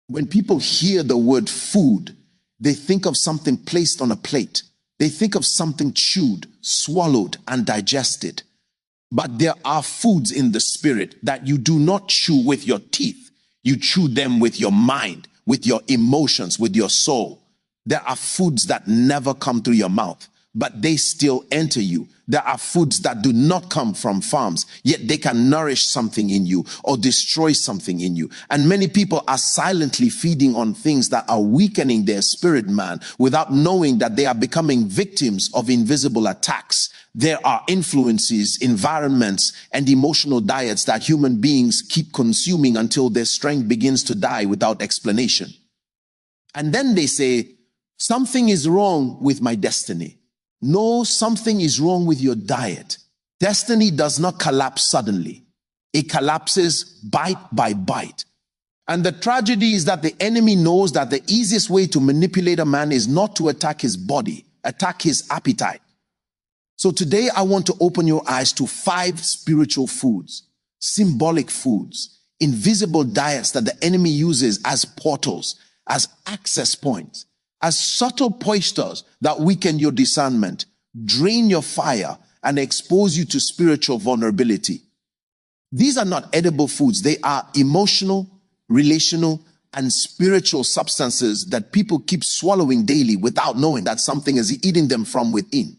When people hear the word food, they think of something placed on a plate. They think of something chewed, swallowed, and digested. But there are foods in the spirit that you do not chew with your teeth. You chew them with your mind, with your emotions, with your soul. There are foods that never come through your mouth, but they still enter you. There are foods that do not come from farms, yet they can nourish something in you or destroy something in you. And many people are silently feeding on things that are weakening their spirit man without knowing that they are becoming victims of invisible attacks. There are influences, environments, and emotional diets that human beings keep consuming until their strength begins to die without explanation. And then they say, something is wrong with my destiny. No, something is wrong with your diet. Destiny does not collapse suddenly. It collapses bite by bite. And the tragedy is that the enemy knows that the easiest way to manipulate a man is not to attack his body, attack his appetite. So today I want to open your eyes to 5 spiritual foods, symbolic foods, invisible diets that the enemy uses as portals, as access points, as subtle posters that weaken your discernment, drain your fire, and expose you to spiritual vulnerability. These are not edible foods. They are emotional, relational, and spiritual substances that people keep swallowing daily without knowing that something is eating them from within.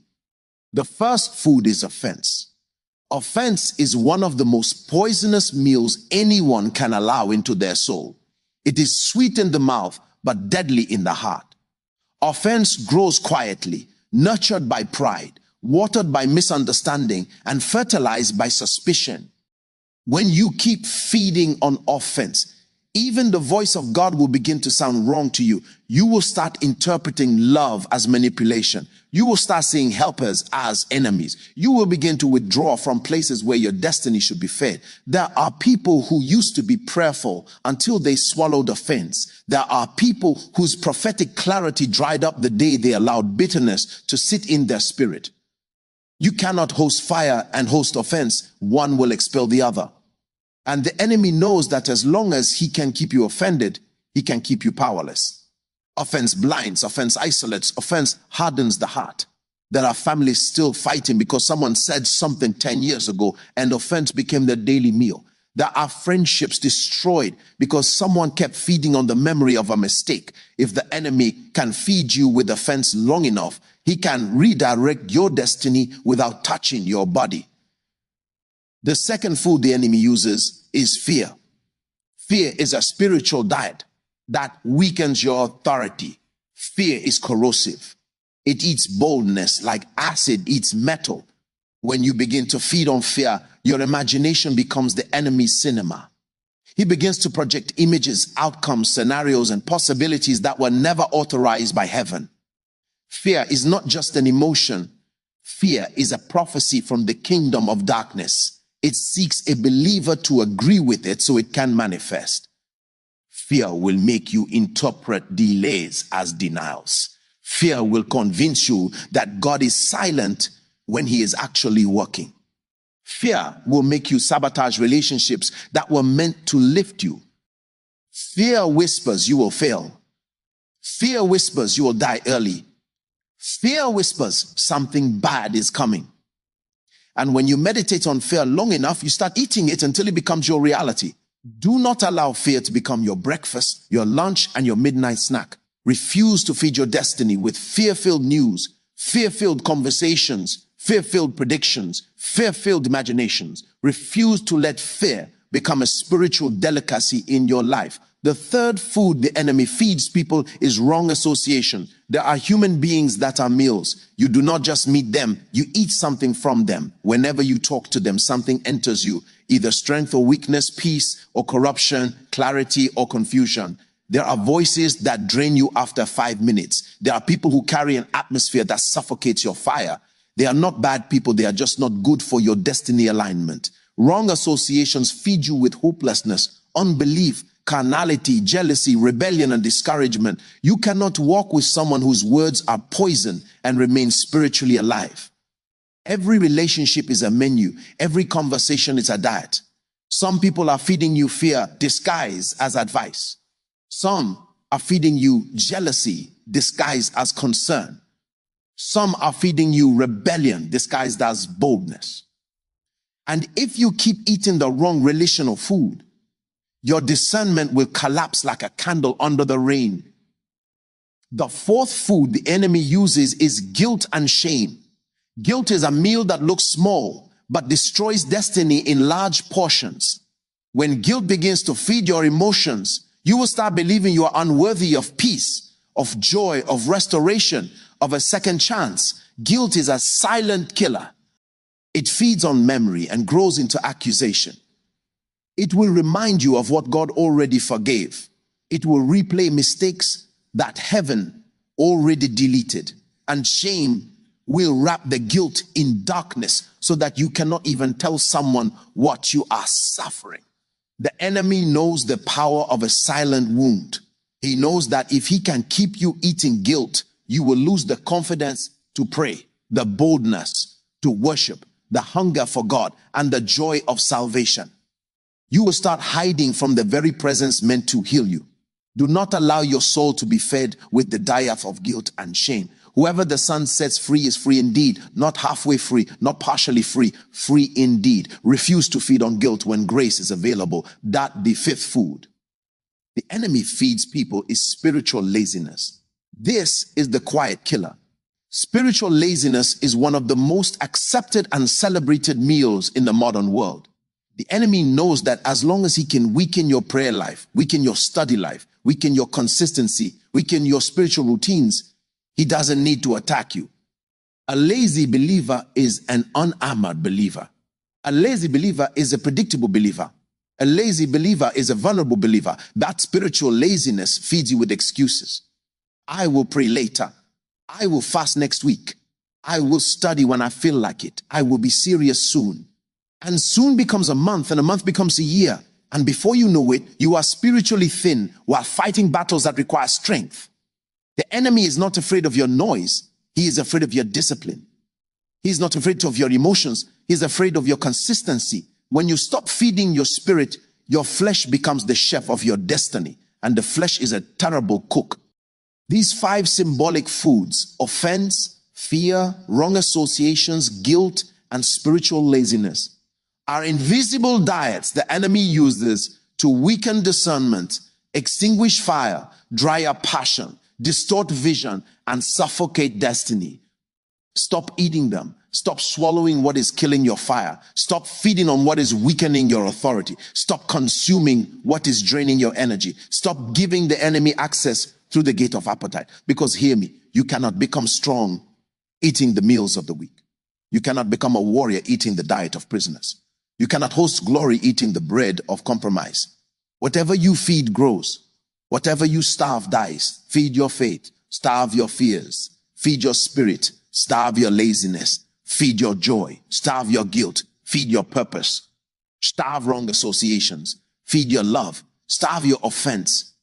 The first food is offense. Offense is one of the most poisonous meals anyone can allow into their soul. It is sweet in the mouth, but deadly in the heart. Offense grows quietly, nurtured by pride, watered by misunderstanding, and fertilized by suspicion. When you keep feeding on offense, even the voice of God will begin to sound wrong to you. You will start interpreting love as manipulation. You will start seeing helpers as enemies. You will begin to withdraw from places where your destiny should be fed. There are people who used to be prayerful until they swallowed offense. There are people whose prophetic clarity dried up the day they allowed bitterness to sit in their spirit. You cannot host fire and host offense. One will expel the other. And the enemy knows that as long as he can keep you offended, he can keep you powerless. Offense blinds, offense isolates, offense hardens the heart. There are families still fighting because someone said something 10 years ago and offense became their daily meal. There are friendships destroyed because someone kept feeding on the memory of a mistake. If the enemy can feed you with offense long enough, he can redirect your destiny without touching your body. The second food the enemy uses is fear. Fear is a spiritual diet that weakens your authority. Fear is corrosive. It eats boldness like acid eats metal. When you begin to feed on fear, your imagination becomes the enemy's cinema. He begins to project images, outcomes, scenarios, and possibilities that were never authorized by heaven. Fear is not just an emotion. Fear is a prophecy from the kingdom of darkness. It seeks a believer to agree with it so it can manifest. Fear will make you interpret delays as denials. Fear will convince you that God is silent when he is actually working. Fear will make you sabotage relationships that were meant to lift you. Fear whispers you will fail. Fear whispers you will die early. Fear whispers something bad is coming. And when you meditate on fear long enough, you start eating it until it becomes your reality. Do not allow fear to become your breakfast, your lunch, and your midnight snack. Refuse to feed your destiny with fear-filled news, fear-filled conversations, fear-filled predictions, fear-filled imaginations. Refuse to let fear become a spiritual delicacy in your life. The third food the enemy feeds people is wrong association. There are human beings that are meals. You do not just meet them, you eat something from them. Whenever you talk to them, something enters you, either strength or weakness, peace or corruption, clarity or confusion. There are voices that drain you after 5 minutes. There are people who carry an atmosphere that suffocates your fire. They are not bad people, they are just not good for your destiny alignment. Wrong associations feed you with hopelessness, unbelief, carnality, jealousy, rebellion, and discouragement. You cannot walk with someone whose words are poison and remain spiritually alive. Every relationship is a menu. Every conversation is a diet. Some people are feeding you fear disguised as advice. Some are feeding you jealousy disguised as concern. Some are feeding you rebellion disguised as boldness. And if you keep eating the wrong relational food, your discernment will collapse like a candle under the rain. The fourth food the enemy uses is guilt and shame. Guilt is a meal that looks small, but destroys destiny in large portions. When guilt begins to feed your emotions, you will start believing you are unworthy of peace, of joy, of restoration, of a second chance. Guilt is a silent killer. It feeds on memory and grows into accusation. It will remind you of what God already forgave. It will replay mistakes that heaven already deleted. And shame will wrap the guilt in darkness so that you cannot even tell someone what you are suffering. The enemy knows the power of a silent wound. He knows that if he can keep you eating guilt, you will lose the confidence to pray, the boldness to worship, the hunger for God, and the joy of salvation. You will start hiding from the very presence meant to heal you. Do not allow your soul to be fed with the diet of guilt and shame. Whoever the Son sets free is free indeed, not halfway free, not partially free, free indeed. Refuse to feed on guilt when grace is available. That the fifth food the enemy feeds people is spiritual laziness. This is the quiet killer. Spiritual laziness is one of the most accepted and celebrated meals in the modern world. The enemy knows that as long as he can weaken your prayer life, weaken your study life, weaken your consistency, weaken your spiritual routines, he doesn't need to attack you. A lazy believer is an unarmored believer. A lazy believer is a predictable believer. A lazy believer is a vulnerable believer. That spiritual laziness feeds you with excuses. I will pray later. I will fast next week. I will study when I feel like it. I will be serious soon. And soon becomes a month, and a month becomes a year. And before you know it, you are spiritually thin while fighting battles that require strength. The enemy is not afraid of your noise. He is afraid of your discipline. He is not afraid of your emotions. He is afraid of your consistency. When you stop feeding your spirit, your flesh becomes the chef of your destiny. And the flesh is a terrible cook. These 5 symbolic foods, offense, fear, wrong associations, guilt, and spiritual laziness, are invisible diets the enemy uses to weaken discernment, extinguish fire, dry up passion, distort vision, and suffocate destiny. Stop eating them. Stop swallowing what is killing your fire. Stop feeding on what is weakening your authority. Stop consuming what is draining your energy. Stop giving the enemy access through the gate of appetite. Because hear me, you cannot become strong eating the meals of the weak. You cannot become a warrior eating the diet of prisoners. You cannot host glory eating the bread of compromise. Whatever you feed grows. Whatever you starve dies. Feed your faith. Starve your fears. Feed your spirit. Starve your laziness. Feed your joy. Starve your guilt. Feed your purpose. Starve wrong associations. Feed your love. Starve your offense.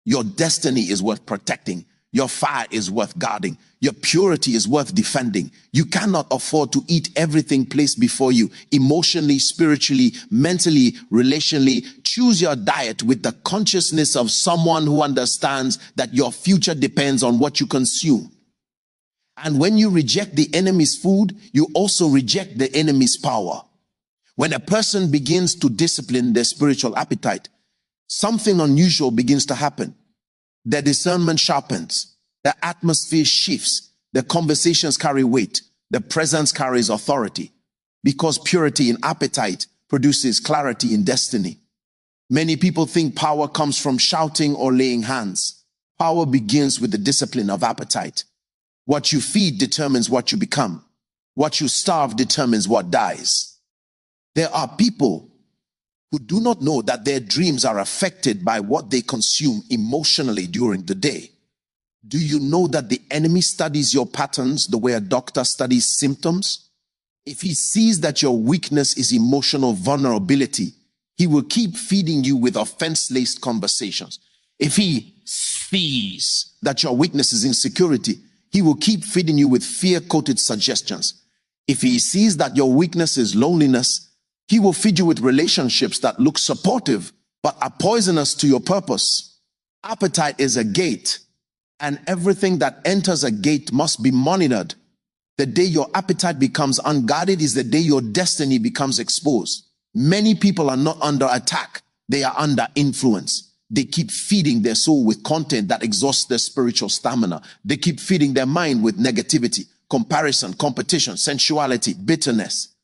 Your destiny is worth protecting. Your fire is worth guarding. Your purity is worth defending. You cannot afford to eat everything placed before you, emotionally, spiritually, mentally, relationally. Choose your diet with the consciousness of someone who understands that your future depends on what you consume. And when you reject the enemy's food, you also reject the enemy's power. When a person begins to discipline their spiritual appetite, something unusual begins to happen. Their discernment sharpens, the atmosphere shifts, the conversations carry weight, the presence carries authority, because purity in appetite produces clarity in destiny. Many people think power comes from shouting or laying hands. Power begins with the discipline of appetite. What you feed determines what you become. What you starve determines what dies. There are people who do not know that their dreams are affected by what they consume emotionally during the day. Do you know that the enemy studies your patterns the way a doctor studies symptoms? If he sees that your weakness is emotional vulnerability, he will keep feeding you with offense-laced conversations. If he sees that your weakness is insecurity, he will keep feeding you with fear-coated suggestions. If he sees that your weakness is loneliness, he will feed you with relationships that look supportive but are poisonous to your purpose. Appetite is a gate, and everything that enters a gate must be monitored. The day your appetite becomes unguarded is the day your destiny becomes exposed. Many people are not under attack. They are under influence. They keep feeding their soul with content that exhausts their spiritual stamina. They keep feeding their mind with negativity, comparison, competition, sensuality, bitterness.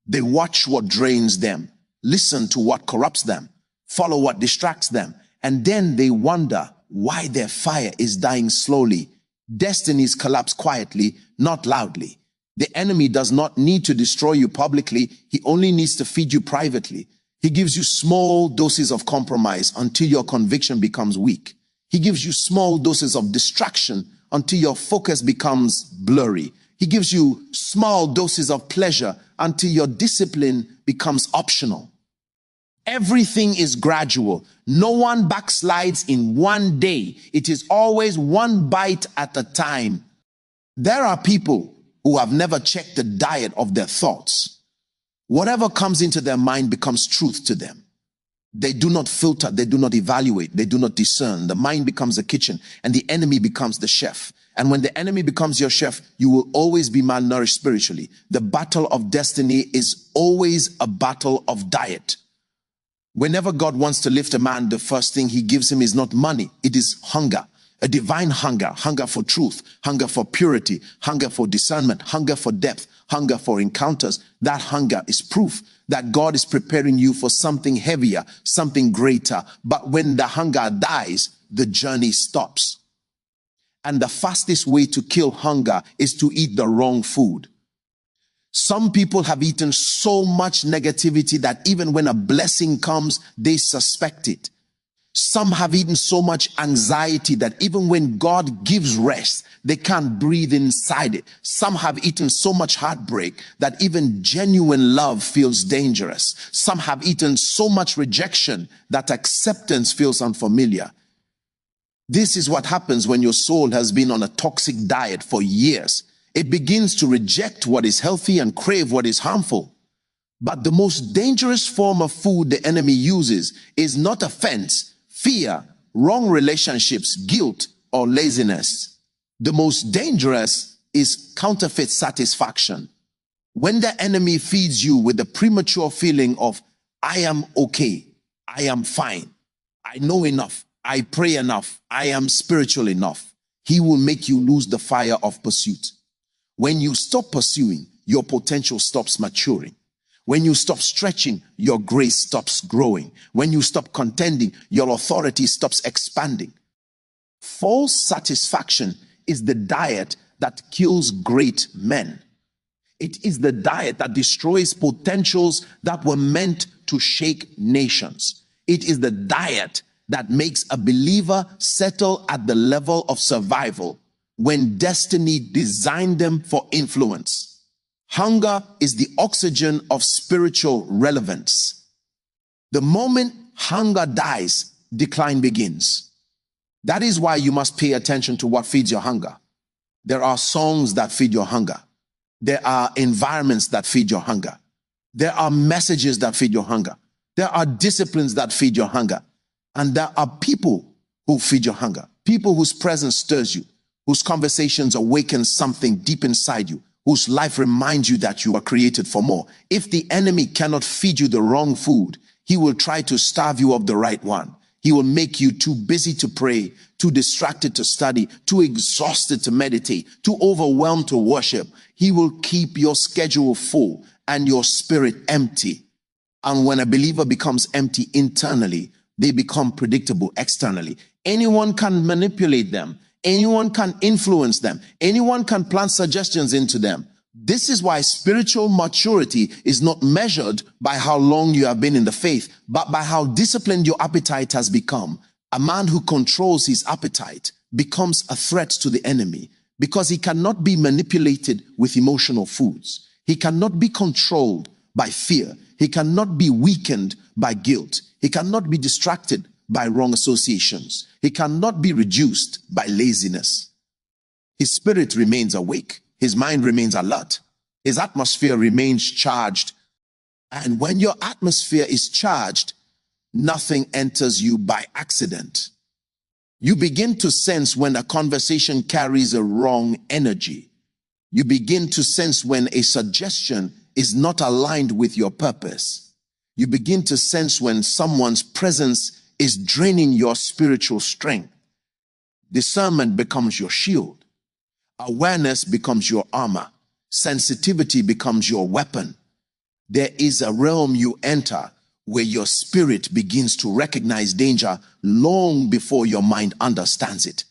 They watch what drains them, listen to what corrupts them, follow what distracts them, and then they wonder why their fire is dying slowly. Destinies collapse quietly, not loudly. The enemy does not need to destroy you publicly. He only needs to feed you privately. He gives you small doses of compromise until your conviction becomes weak. He gives you small doses of distraction until your focus becomes blurry. He gives you small doses of pleasure until your discipline becomes optional. Everything is gradual. No one backslides in one day. It is always one bite at a time. There are people who have never checked the diet of their thoughts. Whatever comes into their mind becomes truth to them. They do not filter, they do not evaluate, they do not discern. The mind becomes a kitchen and the enemy becomes the chef. And when the enemy becomes your chef, you will always be malnourished spiritually. The battle of destiny is always a battle of diet. Whenever God wants to lift a man, the first thing he gives him is not money. It is hunger, a divine hunger, hunger for truth, hunger for purity, hunger for discernment, hunger for depth, hunger for encounters. That hunger is proof that God is preparing you for something heavier, something greater. But when the hunger dies, the journey stops. And the fastest way to kill hunger is to eat the wrong food. Some people have eaten so much negativity that even when a blessing comes, they suspect it. Some have eaten so much anxiety that even when God gives rest, they can't breathe inside it. Some have eaten so much heartbreak that even genuine love feels dangerous. Some have eaten so much rejection that acceptance feels unfamiliar. This is what happens when your soul has been on a toxic diet for years. It begins to reject what is healthy and crave what is harmful. But the most dangerous form of food the enemy uses is not offense, fear, wrong relationships, guilt, or laziness. The most dangerous is counterfeit satisfaction. When the enemy feeds you with the premature feeling of, I am okay, I am fine, I know enough, I pray enough, I am spiritual enough, he will make you lose the fire of pursuit. When you stop pursuing, your potential stops maturing. When you stop stretching, your grace stops growing. When you stop contending, your authority stops expanding. False satisfaction is the diet that kills great men. It is the diet that destroys potentials that were meant to shake nations. It is the diet that makes a believer settle at the level of survival when destiny designed them for influence. Hunger is the oxygen of spiritual relevance. The moment hunger dies, decline begins. That is why you must pay attention to what feeds your hunger. There are songs that feed your hunger. There are environments that feed your hunger. There are messages that feed your hunger. There are disciplines that feed your hunger. And there are people who feed your hunger. People whose presence stirs you, whose conversations awaken something deep inside you, whose life reminds you that you are created for more. If the enemy cannot feed you the wrong food, he will try to starve you of the right one. He will make you too busy to pray, too distracted to study, too exhausted to meditate, too overwhelmed to worship. He will keep your schedule full and your spirit empty. And when a believer becomes empty internally, they become predictable externally. Anyone can manipulate them. Anyone can influence them. Anyone can plant suggestions into them. This is why spiritual maturity is not measured by how long you have been in the faith, but by how disciplined your appetite has become. A man who controls his appetite becomes a threat to the enemy because he cannot be manipulated with emotional foods. He cannot be controlled by fear. He cannot be weakened by guilt. He cannot be distracted by wrong associations. He cannot be reduced by laziness. His spirit remains awake. His mind remains alert. His atmosphere remains charged. And when your atmosphere is charged, nothing enters you by accident. You begin to sense when a conversation carries a wrong energy. You begin to sense when a suggestion is not aligned with your purpose. You begin to sense when someone's presence is draining your spiritual strength. Discernment becomes your shield. Awareness becomes your armor. Sensitivity becomes your weapon. There is a realm you enter where your spirit begins to recognize danger long before your mind understands it.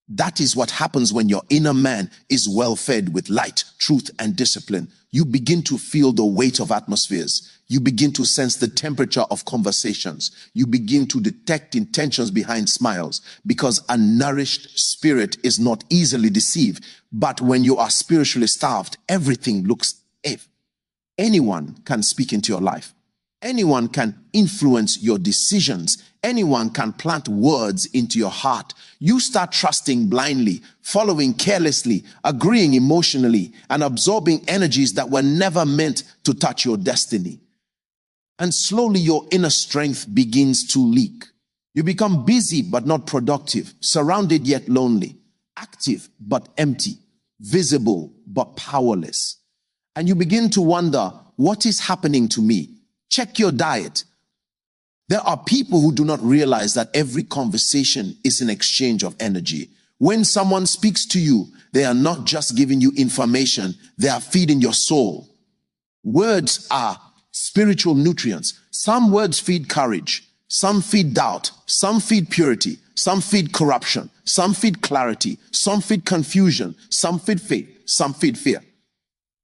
That is what happens when your inner man is well fed with light, truth, and discipline. You begin to feel the weight of atmospheres. You begin to sense the temperature of conversations. You begin to detect intentions behind smiles, because a nourished spirit is not easily deceived. But when you are spiritually starved, everything looks safe. Anyone can speak into your life. Anyone can influence your decisions. Anyone can plant words into your heart. You start trusting blindly, following carelessly, agreeing emotionally, and absorbing energies that were never meant to touch your destiny. And slowly your inner strength begins to leak. You become busy but not productive, surrounded yet lonely, active but empty, visible but powerless. And you begin to wonder, what is happening to me? Check your diet. There are people who do not realize that every conversation is an exchange of energy. When someone speaks to you, they are not just giving you information, they are feeding your soul. Words are spiritual nutrients. Some words feed courage, some feed doubt, some feed purity, some feed corruption, some feed clarity, some feed confusion, some feed faith, some feed fear.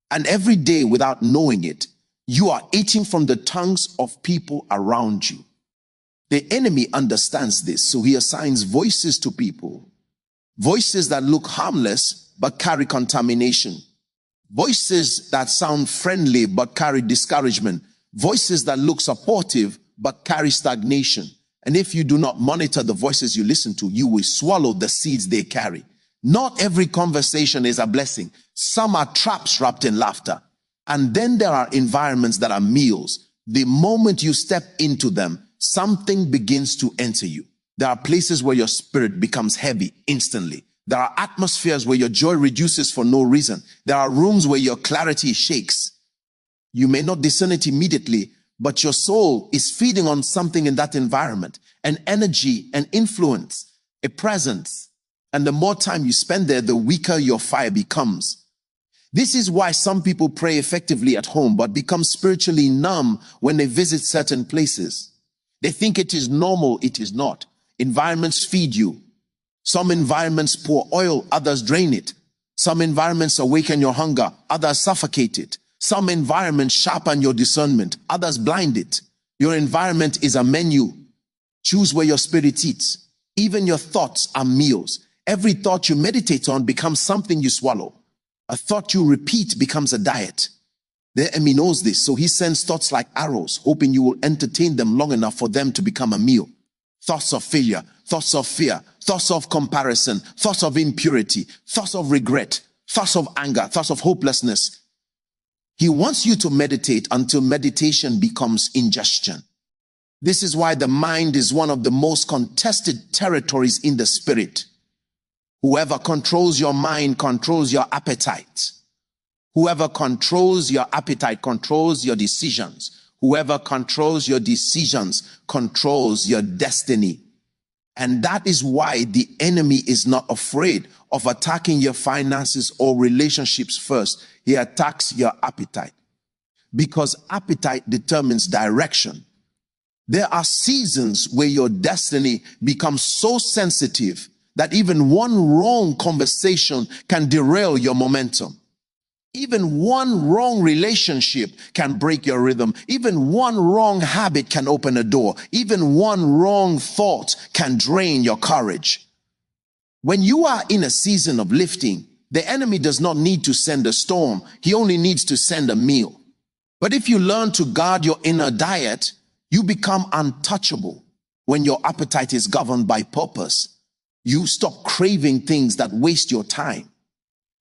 And every day, without knowing it, you are eating from the tongues of people around you. The enemy understands this, so he assigns voices to people. Voices that look harmless but carry contamination. Voices that sound friendly but carry discouragement. Voices that look supportive but carry stagnation. And if you do not monitor the voices you listen to, you will swallow the seeds they carry. Not every conversation is a blessing. Some are traps wrapped in laughter. And then there are environments that are meals. The moment you step into them, something begins to enter you. There are places where your spirit becomes heavy instantly. There are atmospheres where your joy reduces for no reason. There are rooms where your clarity shakes. You may not discern it immediately, but your soul is feeding on something in that environment, an energy, an influence, a presence. And the more time you spend there, the weaker your fire becomes. This is why some people pray effectively at home, but become spiritually numb when they visit certain places. They think it is normal. It is not. Environments feed you. Some environments pour oil, others drain it. Some environments awaken your hunger, others suffocate it. Some environments sharpen your discernment, others blind it. Your environment is a menu. Choose where your spirit eats. Even your thoughts are meals. Every thought you meditate on becomes something you swallow. A thought you repeat becomes a diet. The enemy knows this, so he sends thoughts like arrows, hoping you will entertain them long enough for them to become a meal. Thoughts of failure, thoughts of fear, thoughts of comparison, thoughts of impurity, thoughts of regret, thoughts of anger, thoughts of hopelessness. He wants you to meditate until meditation becomes ingestion. This is why the mind is one of the most contested territories in the spirit. Whoever controls your mind controls your appetite. Whoever controls your appetite controls your decisions. Whoever controls your decisions controls your destiny. And that is why the enemy is not afraid of attacking your finances or relationships first. He attacks your appetite, because appetite determines direction. There are seasons where your destiny becomes so sensitive that even one wrong conversation can derail your momentum. Even one wrong relationship can break your rhythm. Even one wrong habit can open a door. Even one wrong thought can drain your courage. When you are in a season of lifting, the enemy does not need to send a storm. He only needs to send a meal. But if you learn to guard your inner diet, you become untouchable. When your appetite is governed by purpose, you stop craving things that waste your time.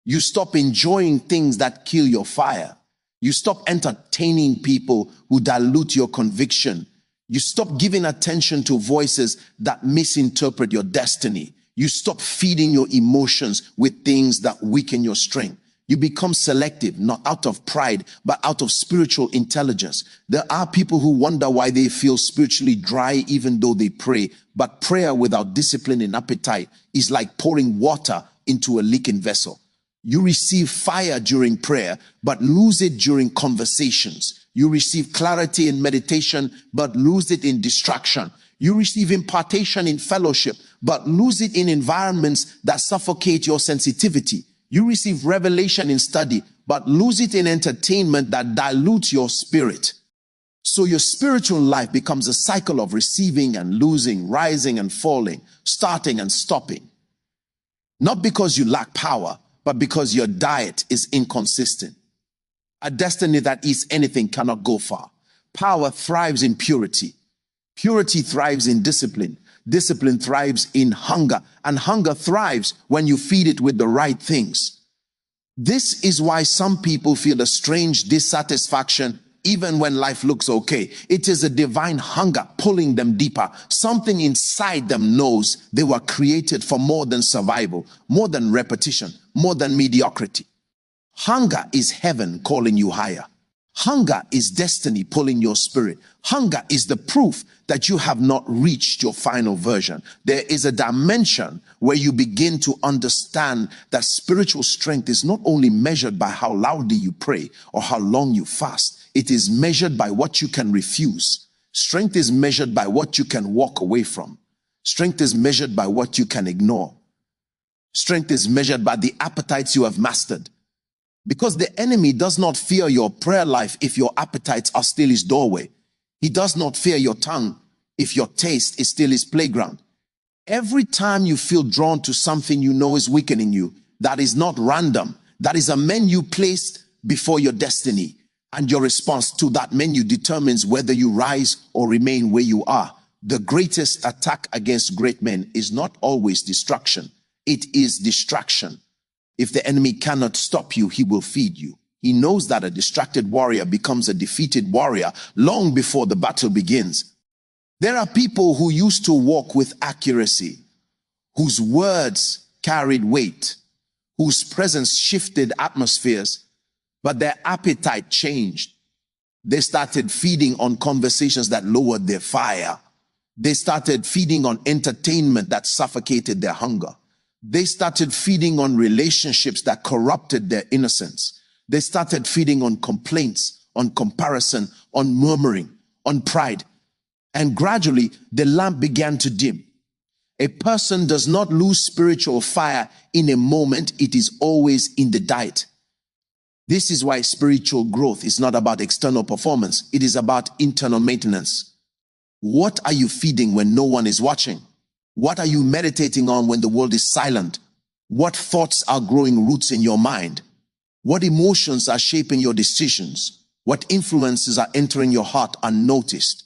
You stop enjoying things that kill your fire. You stop entertaining people who dilute your conviction. You stop giving attention to voices that misinterpret your destiny. You stop feeding your emotions with things that weaken your strength. You become selective, not out of pride, but out of spiritual intelligence. There are people who wonder why they feel spiritually dry even though they pray. But prayer without discipline and appetite is like pouring water into a leaking vessel. You receive fire during prayer, but lose it during conversations. You receive clarity in meditation, but lose it in distraction. You receive impartation in fellowship, but lose it in environments that suffocate your sensitivity. You receive revelation in study, but lose it in entertainment that dilutes your spirit. So your spiritual life becomes a cycle of receiving and losing, rising and falling, starting and stopping. Not because you lack power, but because your diet is inconsistent. A destiny that eats anything cannot go far. Power thrives in purity. Purity thrives in discipline. Discipline thrives in hunger, and hunger thrives when you feed it with the right things. This is why some people feel a strange dissatisfaction even when life looks okay. It is a divine hunger pulling them deeper. Something inside them knows they were created for more than survival, more than repetition, more than mediocrity. Hunger is heaven calling you higher. Hunger is destiny pulling your spirit. Hunger is the proof that you have not reached your final version. There is a dimension where you begin to understand that spiritual strength is not only measured by how loudly you pray or how long you fast. It is measured by what you can refuse. Strength is measured by what you can walk away from. Strength is measured by what you can ignore. Strength is measured by the appetites you have mastered. Because the enemy does not fear your prayer life if your appetites are still his doorway. He does not fear your tongue if your taste is still his playground. Every time you feel drawn to something you know is weakening you, that is not random. That is a menu placed before your destiny. And your response to that menu determines whether you rise or remain where you are. The greatest attack against great men is not always destruction. It is distraction. If the enemy cannot stop you, he will feed you. He knows that a distracted warrior becomes a defeated warrior long before the battle begins. There are people who used to walk with accuracy, whose words carried weight, whose presence shifted atmospheres, but their appetite changed. They started feeding on conversations that lowered their fire. They started feeding on entertainment that suffocated their hunger. They started feeding on relationships that corrupted their innocence. They started feeding on complaints, on comparison, on murmuring, on pride. And gradually, the lamp began to dim. A person does not lose spiritual fire in a moment. It is always in the diet. This is why spiritual growth is not about external performance. It is about internal maintenance. What are you feeding when no one is watching? What are you meditating on when the world is silent? What thoughts are growing roots in your mind? What emotions are shaping your decisions? What influences are entering your heart unnoticed?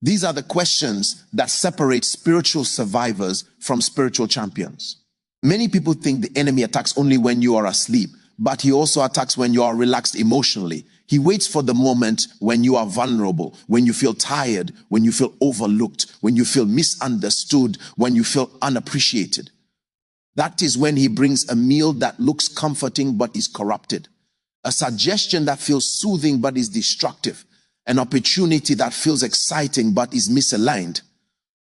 These are the questions that separate spiritual survivors from spiritual champions. Many people think the enemy attacks only when you are asleep, but he also attacks when you are relaxed emotionally. He waits for the moment when you are vulnerable, when you feel tired, when you feel overlooked, when you feel misunderstood, when you feel unappreciated. That is when he brings a meal that looks comforting but is corrupted, a suggestion that feels soothing but is destructive, an opportunity that feels exciting but is misaligned.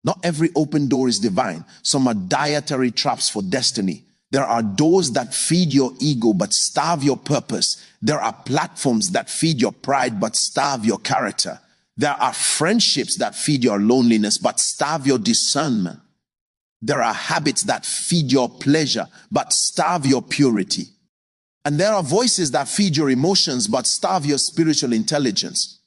Not every open door is divine. Some are dietary traps for destiny. There are doors that feed your ego but starve your purpose. There are platforms that feed your pride but starve your character. There are friendships that feed your loneliness but starve your discernment. There are habits that feed your pleasure but starve your purity. And there are voices that feed your emotions but starve your spiritual intelligence.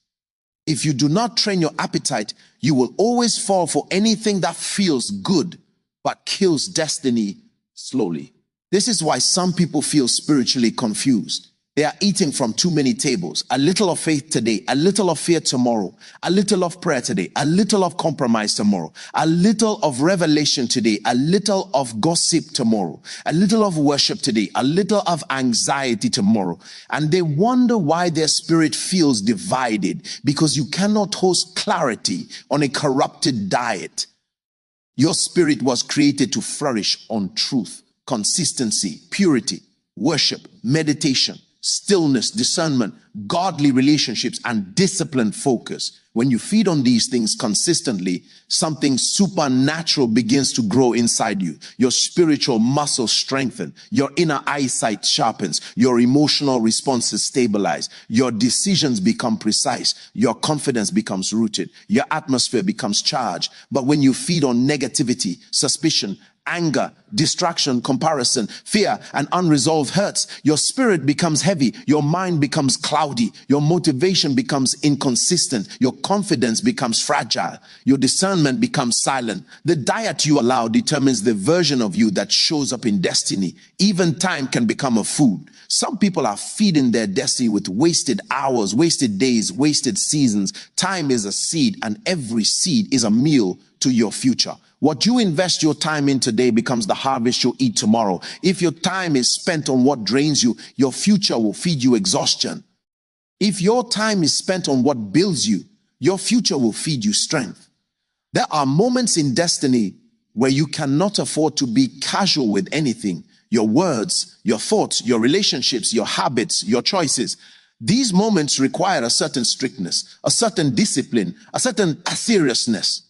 If you do not train your appetite, you will always fall for anything that feels good but kills destiny slowly. This is why some people feel spiritually confused. They are eating from too many tables. A little of faith today, a little of fear tomorrow, a little of prayer today, a little of compromise tomorrow, a little of revelation today, a little of gossip tomorrow, a little of worship today, a little of anxiety tomorrow. And they wonder why their spirit feels divided, because you cannot host clarity on a corrupted diet. Your spirit was created to flourish on truth, consistency, purity, worship, meditation, stillness, discernment, godly relationships, and disciplined focus. When you feed on these things consistently, something supernatural begins to grow inside you. Your spiritual muscles strengthen. Your inner eyesight sharpens. Your emotional responses stabilize. Your decisions become precise. Your confidence becomes rooted. Your atmosphere becomes charged. But when you feed on negativity, suspicion, anger, distraction, comparison, fear, and unresolved hurts, your spirit becomes heavy, your mind becomes cloudy, your motivation becomes inconsistent, your confidence becomes fragile, your discernment becomes silent. The diet you allow determines the version of you that shows up in destiny. Even time can become a food. Some people are feeding their destiny with wasted hours, wasted days, wasted seasons. Time is a seed, and every seed is a meal to your future. What you invest your time in today becomes the harvest you'll eat tomorrow. If your time is spent on what drains you, your future will feed you exhaustion. If your time is spent on what builds you, your future will feed you strength. There are moments in destiny where you cannot afford to be casual with anything. Your words, your thoughts, your relationships, your habits, your choices. These moments require a certain strictness, a certain discipline, a certain seriousness.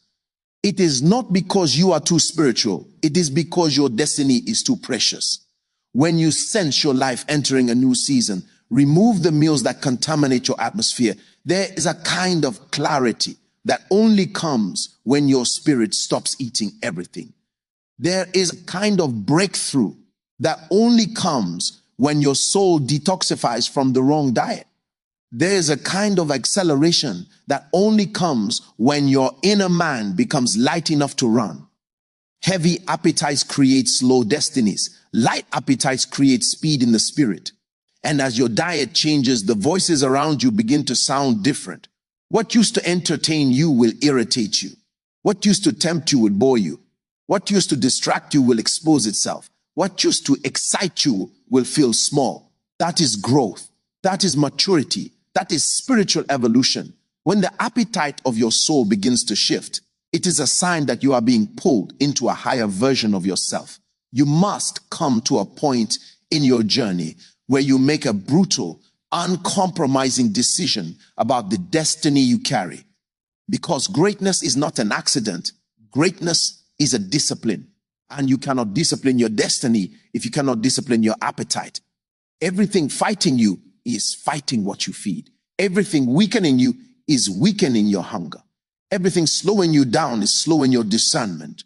It is not because you are too spiritual. It is because your destiny is too precious. When you sense your life entering a new season, remove the meals that contaminate your atmosphere. There is a kind of clarity that only comes when your spirit stops eating everything. There is a kind of breakthrough that only comes when your soul detoxifies from the wrong diet. There is a kind of acceleration that only comes when your inner man becomes light enough to run. Heavy appetites create slow destinies. Light appetites create speed in the spirit. And as your diet changes, the voices around you begin to sound different. What used to entertain you will irritate you. What used to tempt you will bore you. What used to distract you will expose itself. What used to excite you will feel small. That is growth. That is maturity. That is spiritual evolution. When the appetite of your soul begins to shift, it is a sign that you are being pulled into a higher version of yourself. You must come to a point in your journey where you make a brutal, uncompromising decision about the destiny you carry. Because greatness is not an accident. Greatness is a discipline. And you cannot discipline your destiny if you cannot discipline your appetite. Everything fighting you is fighting what you feed. Everything weakening you is weakening your hunger. Everything slowing you down is slowing your discernment.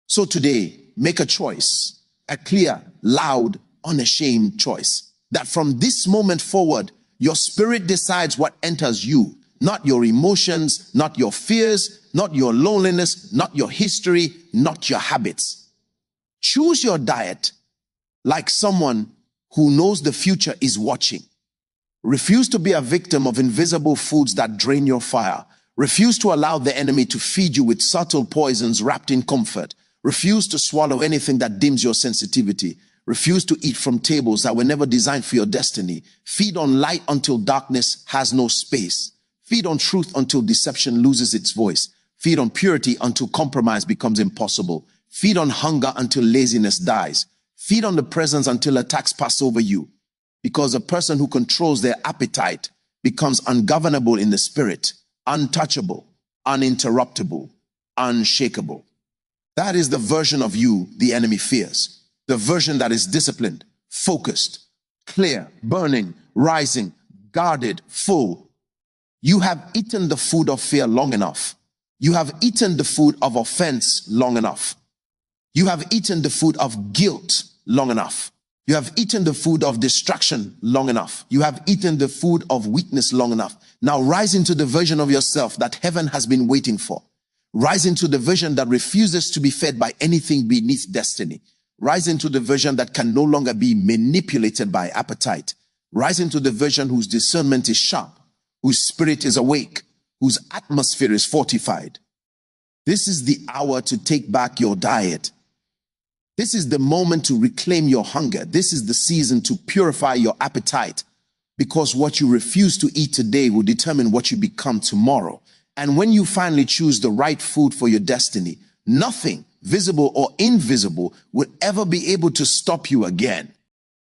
So today, make a choice, a clear, loud, unashamed choice, that from this moment forward, your spirit decides what enters you, not your emotions, not your fears, not your loneliness, not your history, not your habits. Choose your diet like someone who knows the future is watching. Refuse to be a victim of invisible foods that drain your fire. Refuse to allow the enemy to feed you with subtle poisons wrapped in comfort. Refuse to swallow anything that dims your sensitivity. Refuse to eat from tables that were never designed for your destiny. Feed on light until darkness has no space. Feed on truth until deception loses its voice. Feed on purity until compromise becomes impossible. Feed on hunger until laziness dies. Feed on the presence until attacks pass over you. Because a person who controls their appetite becomes ungovernable in the spirit, untouchable, uninterruptible, unshakable. That is the version of you the enemy fears. The version that is disciplined, focused, clear, burning, rising, guarded, full. You have eaten the food of fear long enough. You have eaten the food of offense long enough. You have eaten the food of guilt long enough. You have eaten the food of distraction long enough. You have eaten the food of weakness long enough. Now rise into the version of yourself that heaven has been waiting for. Rise into the vision that refuses to be fed by anything beneath destiny. Rise into the vision that can no longer be manipulated by appetite. Rise into the vision whose discernment is sharp, whose spirit is awake, whose atmosphere is fortified. This is the hour to take back your diet. This is the moment to reclaim your hunger. This is the season to purify your appetite, because what you refuse to eat today will determine what you become tomorrow. And when you finally choose the right food for your destiny, Nothing, visible or invisible, will ever be able to stop you again.